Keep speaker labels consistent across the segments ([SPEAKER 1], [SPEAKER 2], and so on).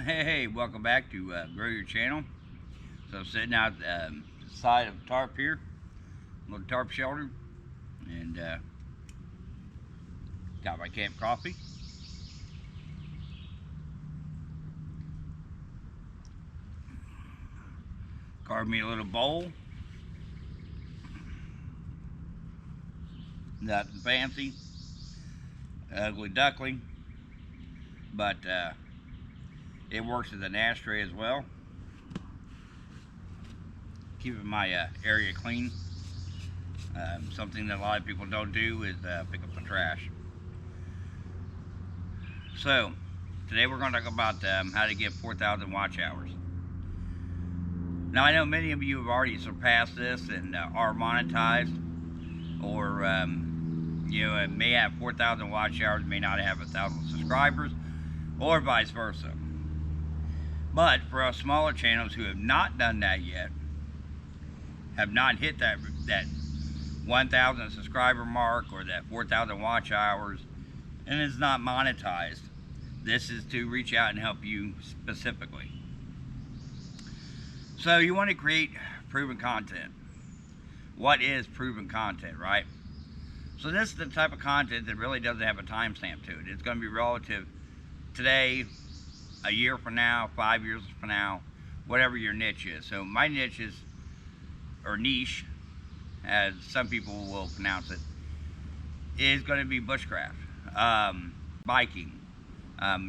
[SPEAKER 1] Hey, welcome back to Grow Your Channel. So I'm sitting out the side of the tarp here, little tarp shelter, and got my camp coffee. Carved me a little bowl, nothing fancy, ugly duckling, but it works as an ashtray as well, keeping my area clean. Something that a lot of people don't do is pick up the trash. So today we're going to talk about how to get 4,000 watch hours. Now I know many of you have already surpassed this and are monetized, or may have 4,000 watch hours, may not have 1,000 subscribers, or vice versa. But for us smaller channels who have not done that yet, have not hit that 1,000 subscriber mark or that 4,000 watch hours, and is not monetized, this is to reach out and help you specifically. So you want to create proven content. What is proven content, right? So this is the type of content that really doesn't have a timestamp to it. It's going to be relative today, a year from now, 5 years from now, whatever your niche is. So my niche is, or niche, as some people will pronounce it, is going to be bushcraft, biking,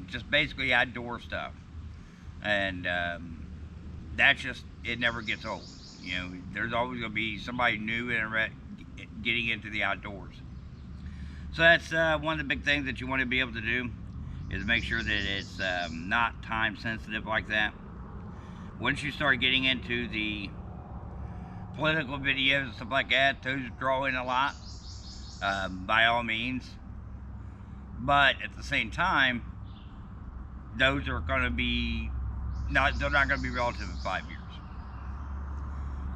[SPEAKER 1] just basically outdoor stuff. And that's just, it never gets old. You know, there's always going to be somebody new and getting into the outdoors. So that's one of the big things that you want to be able to do, is make sure that it's not time sensitive like that. Once you start getting into the political videos and stuff like that, those draw in a lot, by all means. But at the same time, those are going to be they're not going to be relative in 5 years.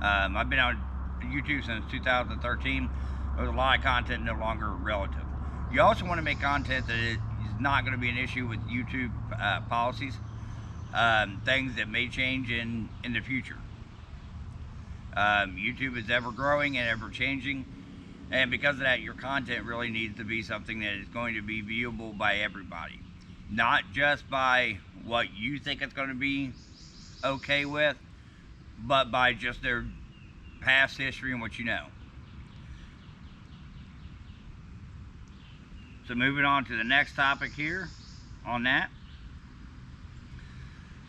[SPEAKER 1] I've been on YouTube since 2013. There's a lot of content no longer relative. You also want to make content that is not going to be an issue with YouTube policies, things that may change in the future. YouTube is ever growing and ever changing, and because of that, your content really needs to be something that is going to be viewable by everybody, not just by what you think it's going to be okay with, but by just their past history and what you know. So moving on to the next topic here on that.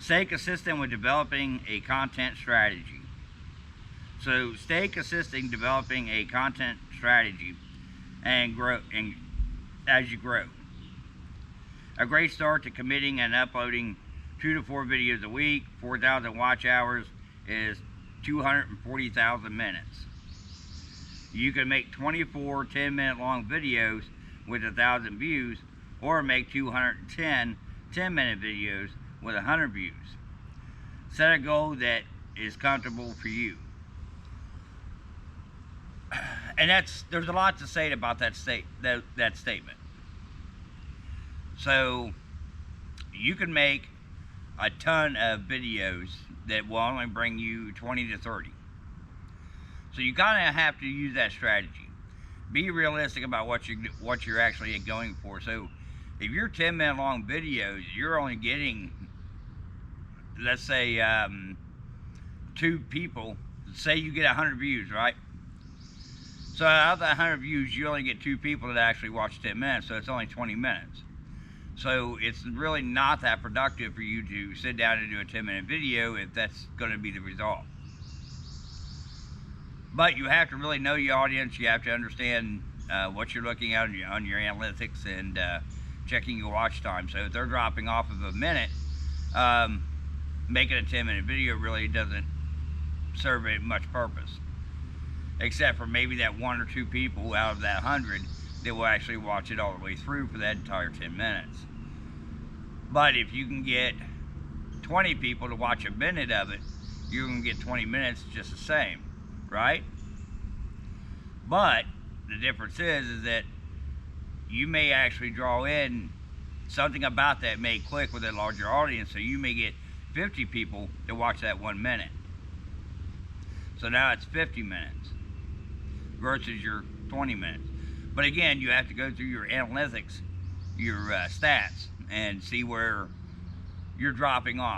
[SPEAKER 1] Stay consistent with developing a content strategy. So stay consistent developing a content strategy and grow as you grow. A great start to committing and uploading 2 to 4 videos a week, 4,000 watch hours, is 240,000 minutes. You can make 24 10-minute long videos with 1,000 views, or make 210 10-minute videos with 100 views. Set a goal that is comfortable for you. And there's a lot to say about that statement. So you can make a ton of videos that will only bring you 20 to 30. So you kind of have to use that strategy. Be realistic about what you're actually going for. So if you're 10-minute long videos, you're only getting, let's say, 2 people. Say you get 100 views, right? So out of that 100 views, you only get 2 people that actually watch 10 minutes, so it's only 20 minutes. So it's really not that productive for you to sit down and do a 10-minute video if that's going to be the result. But you have to really know your audience. You have to understand what you're looking at on your analytics and checking your watch time. So if they're dropping off of a minute, making a 10-minute video really doesn't serve much purpose. Except for maybe that 1 or 2 people out of that 100 that will actually watch it all the way through for that entire 10 minutes. But if you can get 20 people to watch a minute of it, you're going to get 20 minutes just the same, right? But the difference is that you may actually draw in something about that may click with a larger audience, so you may get 50 people to watch that 1 minute. So now it's 50 minutes versus your 20 minutes. But again, you have to go through your analytics, your stats, and see where you're dropping off.